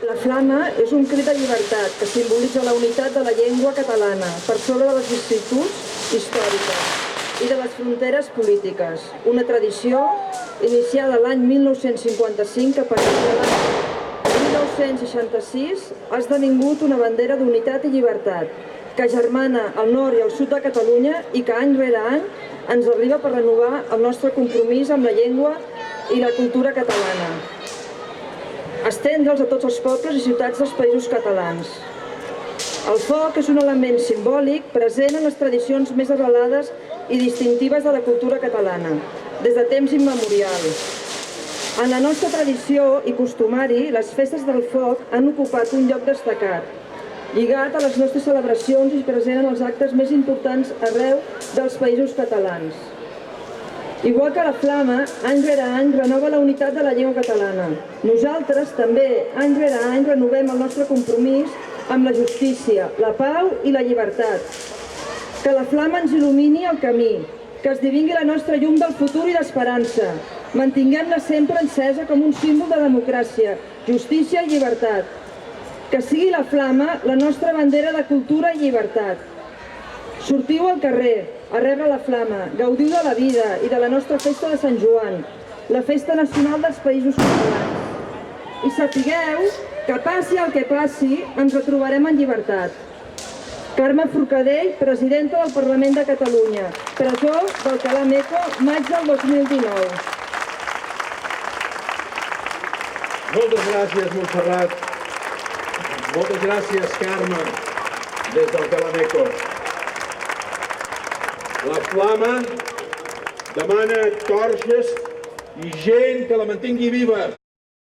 La flama és un crit de llibertat que simbolitza la unitat de la llengua catalana per sobre de les vicissituds històriques i de les fronteres polítiques. Una tradició iniciada l'any 1955 que a partir de l'any 1966 ha esdevingut una bandera d'unitat i llibertat que agermana el nord i el sud de Catalunya i que any rere any ens arriba per renovar el nostre compromís amb la llengua i la cultura catalana. Estendre'ls a tots els pobles i ciutats dels països catalans. El foc és un element simbòlic present en les tradicions més arrelades i distintives de la cultura catalana, des de temps immemorials. En la nostra tradició i costumari, les festes del foc han ocupat un lloc destacat, lligat a les nostres celebracions i present en els actes més importants arreu dels països catalans. Igual que la flama, any rere any renova la unitat de la llengua catalana. Nosaltres també, any rere any, renovem el nostre compromís amb la justícia, la pau i la llibertat. Que la flama ens il·lumini el camí, que esdevingui la nostra llum del futur i d'esperança. Mantinguem-la sempre encesa com un símbol de democràcia, justícia i llibertat. Que sigui la flama la nostra bandera de cultura i llibertat. Sortiu al carrer a rebre la flama, gaudiu de la vida i de la nostra festa de Sant Joan, la festa nacional dels països catalans. I sapigueu que passi el que passi, ens retrobarem en llibertat. Carme Forcadell, presidenta del Parlament de Catalunya, presó d'Alcalá Meco, maig del 2019. Moltes gràcies, Montserrat. Moltes gràcies, Carme, des d'Alcalá Meco. La flama demana torxes i gent que la mantingui viva.